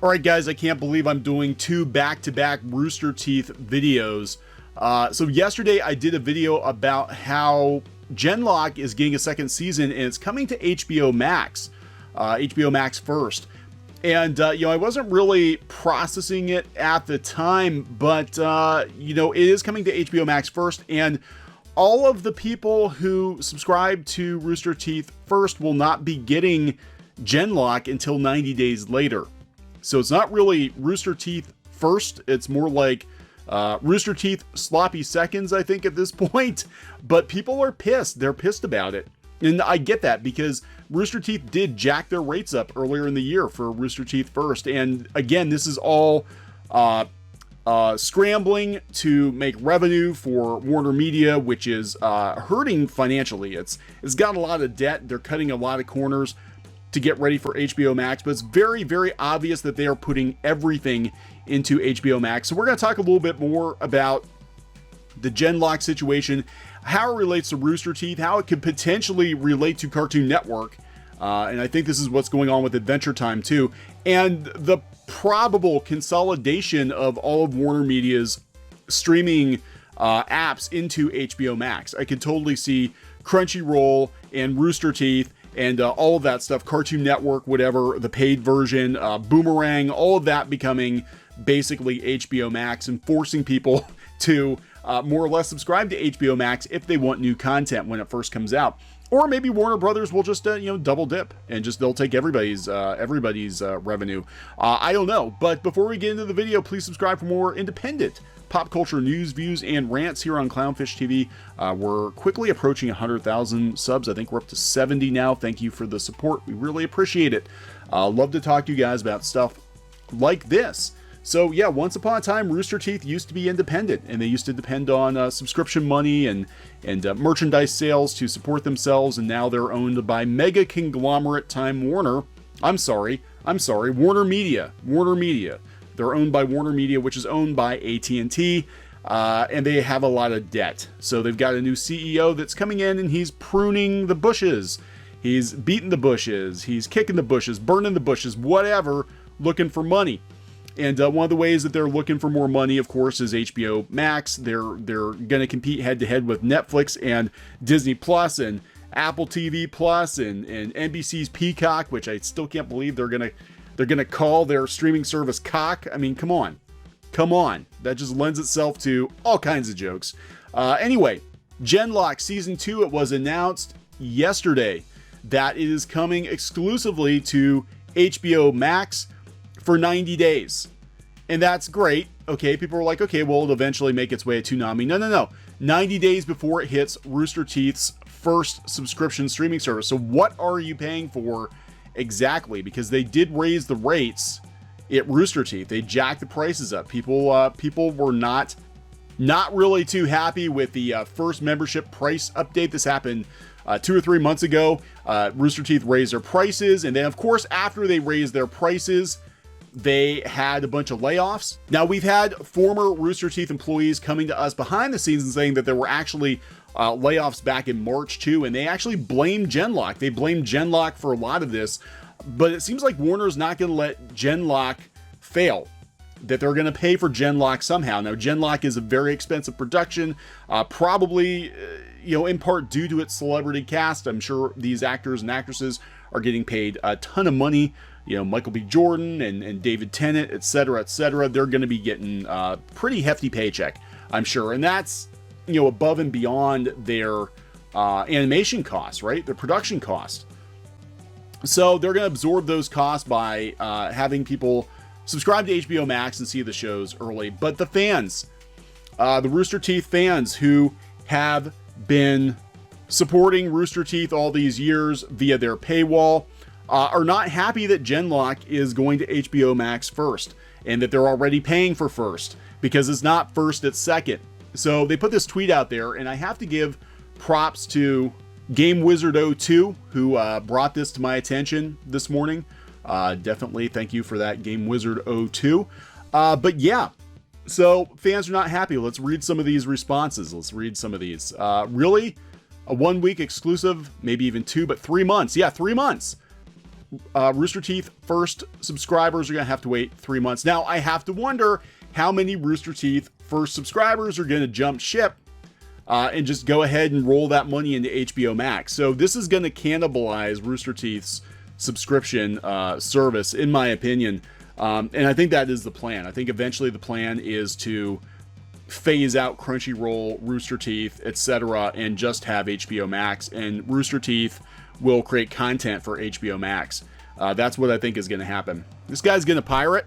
All right, guys, I can't believe I'm doing two back-to-back Rooster Teeth videos. So yesterday I did a video about how Genlock is getting a second season and it's coming to HBO Max, HBO Max first. And, I wasn't really processing it at the time, but, it is coming to HBO Max first. And all of the people who subscribe to Rooster Teeth first will not be getting Genlock until 90 days later. So it's not really Rooster Teeth first. It's more like Rooster Teeth sloppy seconds, I think, at this point. But people are pissed. They're pissed about it. And I get that because Rooster Teeth did jack their rates up earlier in the year for Rooster Teeth first. And again, this is all scrambling to make revenue for Warner Media, which is hurting financially. It's got a lot of debt. They're cutting a lot of corners to get ready for HBO Max, but it's very, very obvious that they are putting everything into HBO Max. So we're going to talk a little bit more about the Genlock situation, how it relates to Rooster Teeth, how it could potentially relate to Cartoon Network, and I think this is what's going on with Adventure Time too, and the probable consolidation of all of Warner Media's streaming apps into HBO Max. I could totally see Crunchyroll and Rooster Teeth and all of that stuff, Cartoon Network, whatever, the paid version, Boomerang, all of that becoming basically HBO Max and forcing people to more or less subscribe to HBO Max if they want new content when it first comes out. Or maybe Warner Brothers will just, double dip and just they'll take everybody's revenue. I don't know. But before we get into the video, please subscribe for more independent pop culture news, views, and rants here on CLOWNFISH TV. We're quickly approaching 100,000 subs. I think we're up to 70 now. Thank you for the support. We really appreciate it. Love to talk to you guys about stuff like this. So yeah, once upon a time, Rooster Teeth used to be independent, and they used to depend on subscription money and merchandise sales to support themselves, and now they're owned by mega conglomerate Time Warner. I'm sorry, Warner Media. Warner Media. They're owned by Warner Media, which is owned by AT&T, and they have a lot of debt. So they've got a new CEO that's coming in, and he's pruning the bushes. He's beating the bushes. He's kicking the bushes, burning the bushes, whatever, looking for money. And one of the ways that they're looking for more money, of course, is HBO Max. They're going to compete head-to-head with Netflix and Disney Plus and Apple TV Plus and NBC's Peacock, which I still can't believe they're gonna call their streaming service cock. I mean, come on. That just lends itself to all kinds of jokes. Anyway, Genlock Season 2, it was announced yesterday that it is coming exclusively to HBO Max for 90 days. And that's great. Okay, people are like, okay, well, it'll eventually make its way to Toonami. No. 90 days before it hits Rooster Teeth's first subscription streaming service. So what are you paying for exactly? Because they did raise the rates at Rooster Teeth. They jacked the prices up. People were not really too happy with the first membership price update. This happened 2 or 3 months ago. Rooster Teeth raised their prices, and then of course after they raised their prices, they had a bunch of layoffs. Now, we've had former Rooster Teeth employees coming to us behind the scenes and saying that there were actually layoffs back in March too, and they actually blamed Genlock. They blamed Genlock for a lot of this, but it seems like Warner's not going to let Genlock fail, that they're going to pay for Genlock somehow. Now, Genlock is a very expensive production, probably, in part due to its celebrity cast. I'm sure these actors and actresses are getting paid a ton of money. Michael B. Jordan and David Tennant, etc., they're going to be getting a pretty hefty paycheck, I'm sure. And that's, above and beyond their animation costs, right? Their production costs. So they're going to absorb those costs by having people subscribe to HBO Max and see the shows early. But the fans, the Rooster Teeth fans who have been supporting Rooster Teeth all these years via their paywall, are not happy that Genlock is going to HBO Max first and that they're already paying for first, because it's not first, it's second. So they put this tweet out there, and I have to give props to GameWizard02 who brought this to my attention this morning. Definitely thank you for that, GameWizard02. But yeah, so fans are not happy. Let's read some of these responses. Really? A 1 week exclusive, maybe even 2, but 3 months. Yeah, 3 months. Rooster Teeth first subscribers are going to have to wait 3 months. Now, I have to wonder how many Rooster Teeth first subscribers are going to jump ship and just go ahead and roll that money into HBO Max. So this is going to cannibalize Rooster Teeth's subscription service, in my opinion. And I think that is the plan. I think eventually the plan is to phase out Crunchyroll, Rooster Teeth, etc., and just have HBO Max. And Rooster Teeth will create content for HBO Max. That's what I think is going to happen. This guy's going to pirate.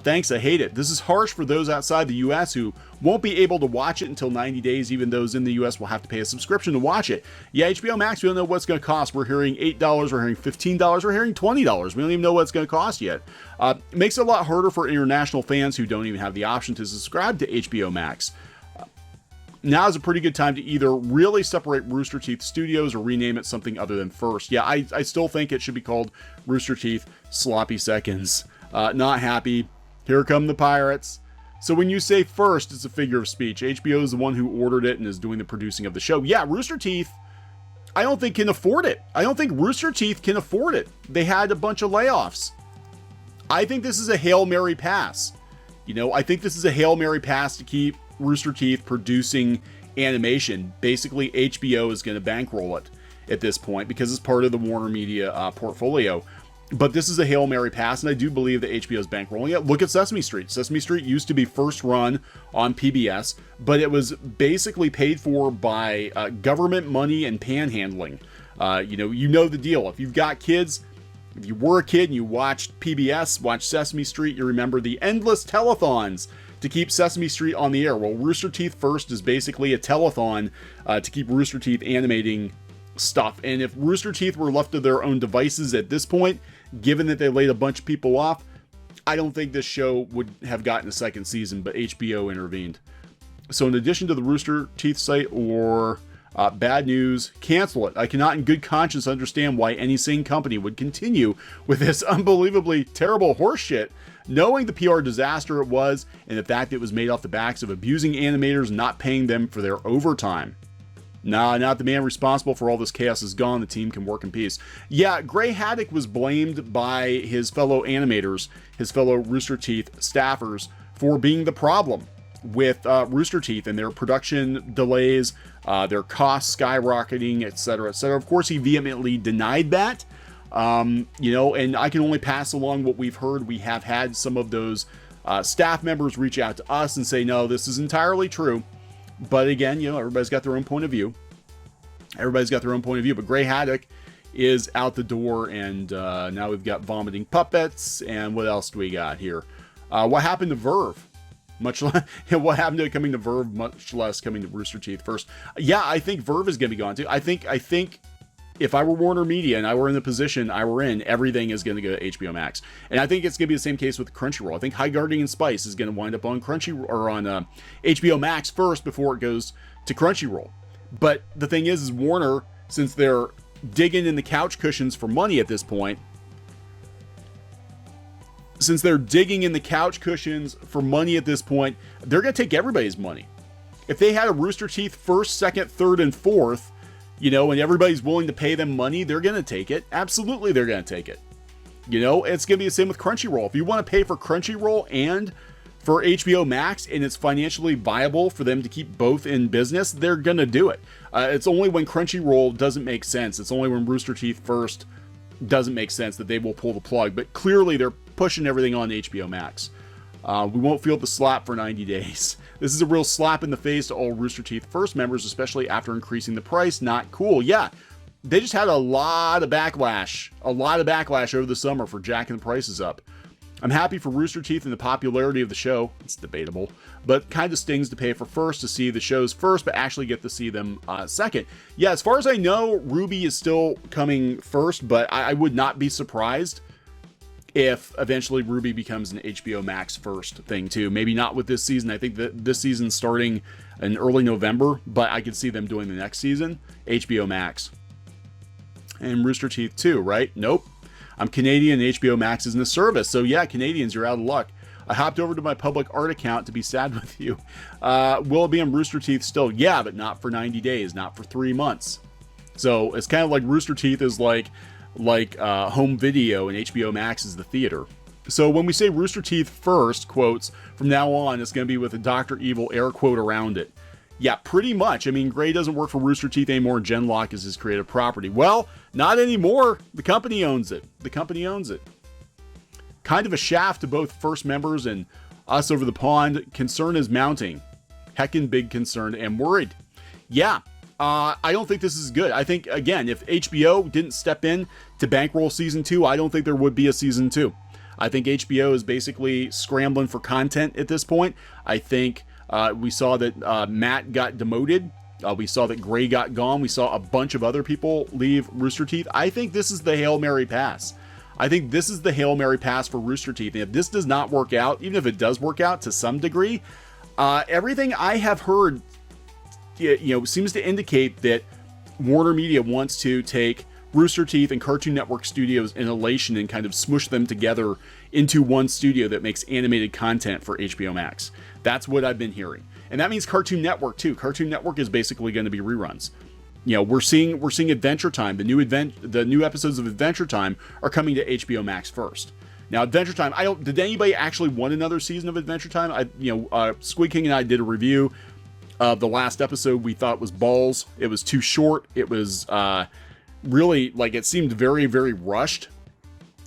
Thanks, I hate it. This is harsh for those outside the US who won't be able to watch it until 90 days. Even those in the US will have to pay a subscription to watch it. Yeah, HBO Max, we don't know what it's going to cost. We're hearing $8, we're hearing $15, we're hearing $20. We don't even know what it's going to cost yet. It makes it a lot harder for international fans who don't even have the option to subscribe to HBO Max. Now is a pretty good time to either really separate Rooster Teeth Studios or rename it something other than First. Yeah, I still think it should be called Rooster Teeth Sloppy Seconds. Not happy. Here come the pirates. So when you say First, it's a figure of speech. HBO is the one who ordered it and is doing the producing of the show. Yeah, Rooster Teeth, I don't think can afford it. I don't think Rooster Teeth can afford it. They had a bunch of layoffs. I think this is a Hail Mary pass. I think this is a Hail Mary pass to keep Rooster Teeth producing animation. Basically, HBO is going to bankroll it at this point because it's part of the Warner Media portfolio. But this is a Hail Mary pass, and I do believe that HBO is bankrolling it. Look at Sesame Street. Sesame Street used to be first run on PBS, but it was basically paid for by government money and panhandling. You know the deal. If you've got kids, if you were a kid and you watched PBS, watched Sesame Street, you remember the endless telethons to keep Sesame Street on the air. Well, Rooster Teeth First is basically a telethon to keep Rooster Teeth animating stuff. And if Rooster Teeth were left to their own devices at this point, given that they laid a bunch of people off, I don't think this show would have gotten a second season, but HBO intervened. So in addition to the Rooster Teeth site or bad news, cancel it. I cannot in good conscience understand why any sane company would continue with this unbelievably terrible horseshit, knowing the PR disaster it was and the fact it was made off the backs of abusing animators and not paying them for their overtime. Nah, not the man responsible for all this chaos is gone. The team can work in peace. Yeah, Gray Haddock was blamed by his fellow animators, his fellow Rooster Teeth staffers, for being the problem with Rooster Teeth and their production delays, their costs skyrocketing, etc., etc. Of course, he vehemently denied that. And I can only pass along what we've heard. We have had some of those staff members reach out to us and say, no, this is entirely true. But again, everybody's got their own point of view. But Gray Haddock is out the door, and now we've got vomiting puppets. And what else do we got here? What happened to Verve? What happened to it coming to Verve, much less coming to Rooster Teeth First? Yeah, I think Verve is going to be gone too. I think if I were Warner Media and I were in the position I were in, everything is going to go to HBO Max. And I think it's going to be the same case with Crunchyroll. I think High Guardian Spice is going to wind up on HBO Max first before it goes to Crunchyroll. But the thing is Warner, since they're digging in the couch cushions for money at this point, they're going to take everybody's money. If they had a Rooster Teeth first, second, third, and fourth, and everybody's willing to pay them money, they're going to take it. Absolutely, they're going to take it. It's going to be the same with Crunchyroll. If you want to pay for Crunchyroll and for HBO Max, and it's financially viable for them to keep both in business, they're going to do it. It's only when Crunchyroll doesn't make sense. It's only when Rooster Teeth First doesn't make sense that they will pull the plug. But clearly, they're pushing everything on HBO Max. We won't feel the slap for 90 days. This is a real slap in the face to all Rooster Teeth First members, especially after increasing the price. Not cool. Yeah, they just had a lot of backlash over the summer for jacking the prices up. I'm happy for Rooster Teeth and the popularity of the show. It's debatable, but kind of stings to pay for First to see the shows first, but actually get to see them second. Yeah, as far as I know, Ruby is still coming first, but I would not be surprised if eventually Ruby becomes an HBO Max first thing too. Maybe not with this season. I think that this season's starting in early November, but I could see them doing the next season, HBO Max. And Rooster Teeth 2, right? Nope. I'm Canadian and HBO Max isn't a service. So yeah, Canadians, you're out of luck. I hopped over to my public art account to be sad with you. Will it be on Rooster Teeth still? Yeah, but not for 90 days, not for 3 months. So it's kind of like Rooster Teeth is like home video and HBO Max is the theater. So when we say Rooster Teeth first, quotes, from now on, it's going to be with a Dr. Evil air quote around it. Yeah, pretty much. I mean, Gray doesn't work for Rooster Teeth anymore. Genlock is his creative property. Well, not anymore. The company owns it. The company owns it. Kind of a shaft to both first members and us over the pond. Concern is mounting. Heckin' big concern and worried. Yeah, I don't think this is good. I think, again, if HBO didn't step in to bankroll season 2, I don't think there would be a season 2. I think HBO is basically scrambling for content at this point. I think we saw that Matt got demoted. We saw that Gray got gone. We saw a bunch of other people leave Rooster Teeth. I think this is the Hail Mary pass. I think this is the Hail Mary pass for Rooster Teeth. And if this does not work out, even if it does work out to some degree, everything I have heard, seems to indicate that Warner Media wants to take Rooster Teeth and Cartoon Network Studios in Elation and kind of smush them together into one studio that makes animated content for HBO Max. That's what I've been hearing. And that means Cartoon Network too. Cartoon Network is basically going to be reruns. We're seeing Adventure Time. The new episodes of Adventure Time are coming to HBO Max first. Now, Adventure Time, did anybody actually want another season of Adventure Time? Squid King and I did a review of the last episode. We thought was balls. It was too short. It was really, it seemed very, very rushed.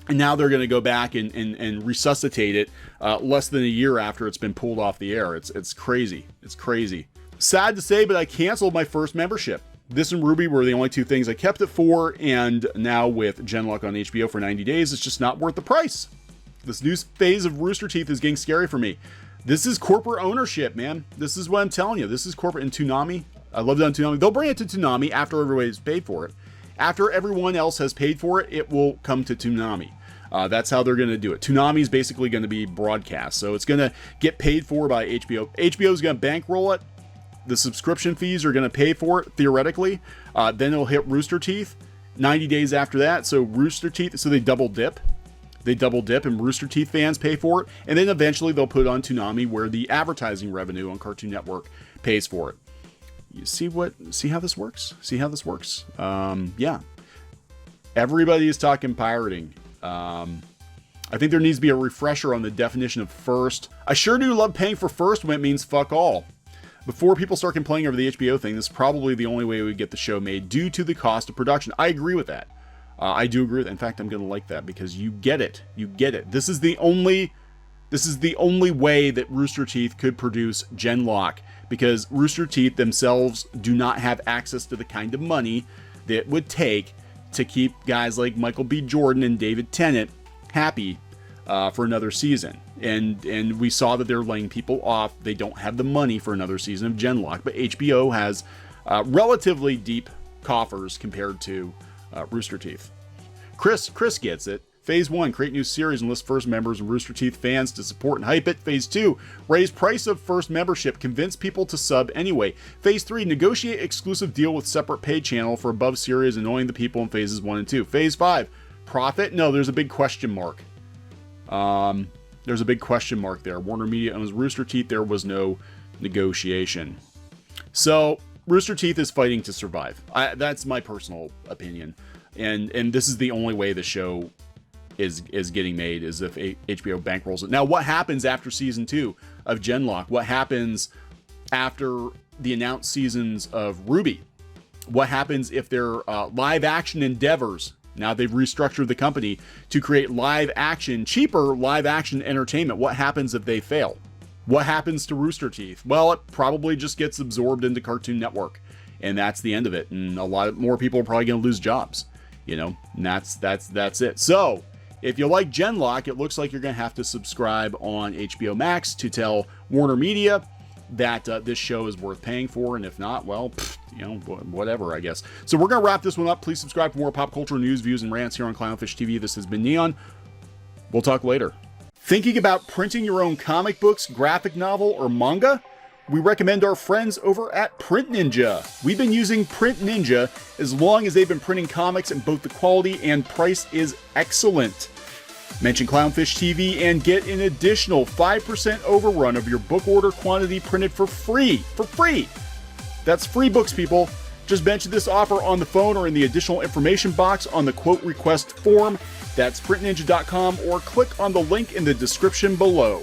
And now they're going to go back and resuscitate it less than a year after it's been pulled off the air. It's crazy. It's crazy. Sad to say, but I canceled my first membership. This and Ruby were the only two things I kept it for, and now with Genlock on HBO for 90 days, it's just not worth the price. This new phase of Rooster Teeth is getting scary for me. This is corporate ownership, man. This is what I'm telling you. This is corporate. And Toonami, I love it on Toonami. They'll bring it to Toonami after everybody's paid for it. After everyone else has paid for it, it will come to Toonami. That's how they're going to do it. Toonami is basically going to be broadcast, so it's going to get paid for by HBO. HBO is going to bankroll it. The subscription fees are going to pay for it, theoretically. Then it'll hit Rooster Teeth 90 days after that. So Rooster Teeth, so they double dip. They double dip and Rooster Teeth fans pay for it. And then eventually they'll put it on Toonami where the advertising revenue on Cartoon Network pays for it. You see how this works? See how this works? Yeah. Everybody is talking pirating. I think there needs to be a refresher on the definition of first. I sure do love paying for first when it means fuck all. Before people start complaining over the HBO thing, this is probably the only way we get the show made due to the cost of production. I agree with that. I do agree with that. In fact, I'm going to like that because you get it. You get it. This is the only way that Rooster Teeth could produce Genlock, because Rooster Teeth themselves do not have access to the kind of money that it would take to keep guys like Michael B. Jordan and David Tennant happy for another season. And we saw that they're laying people off. They don't have the money for another season of Genlock, but HBO has relatively deep coffers compared to Rooster Teeth. Chris gets it. Phase 1, create new series and list first members and Rooster Teeth fans to support and hype it. Phase 2, raise price of first membership, convince people to sub anyway. Phase 3, negotiate exclusive deal with separate paid channel for above series, annoying the people in phases 1 and 2. Phase 5, profit? No, there's a big question mark. There's a big question mark there. Warner Media owns Rooster Teeth. There was no negotiation. So Rooster Teeth is fighting to survive. That's my personal opinion. And this is the only way the show is getting made, is if HBO bankrolls it. Now, what happens after season 2 of Genlock? What happens after the announced seasons of Ruby? What happens if their live action endeavors, now they've restructured the company to create cheaper live action entertainment? What happens if they fail? What happens to Rooster Teeth? Well, it probably just gets absorbed into Cartoon Network, and that's the end of it. And a lot more people are probably going to lose jobs, and that's it. So if you like Genlock, it looks like you're going to have to subscribe on HBO Max to tell Warner Media that this show is worth paying for, and if not, well, whatever, I guess. So we're going to wrap this one up. Please subscribe for more pop culture news, views, and rants here on Clownfish TV. This has been Neon. We'll talk later. Thinking about printing your own comic books, graphic novel, or manga? We recommend our friends over at Print Ninja. We've been using Print Ninja as long as they've been printing comics, and both the quality and price is excellent. Mention Clownfish TV and get an additional 5% overrun of your book order quantity printed for free. That's free books, people. Just mention this offer on the phone or in the additional information box on the quote request form. That's sprintninja.com, or click on the link in the description below.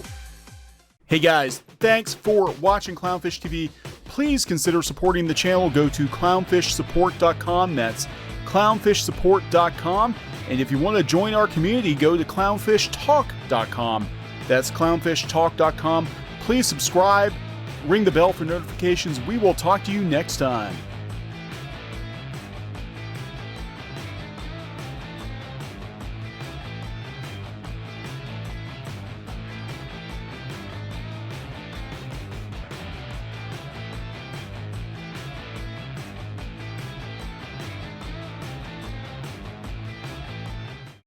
Hey guys, thanks for watching Clownfish TV. Please consider supporting the channel. Go to clownfishsupport.com. That's clownfishsupport.com. And if you want to join our community, go to clownfishtalk.com. That's clownfishtalk.com. Please subscribe, ring the bell for notifications. We will talk to you next time.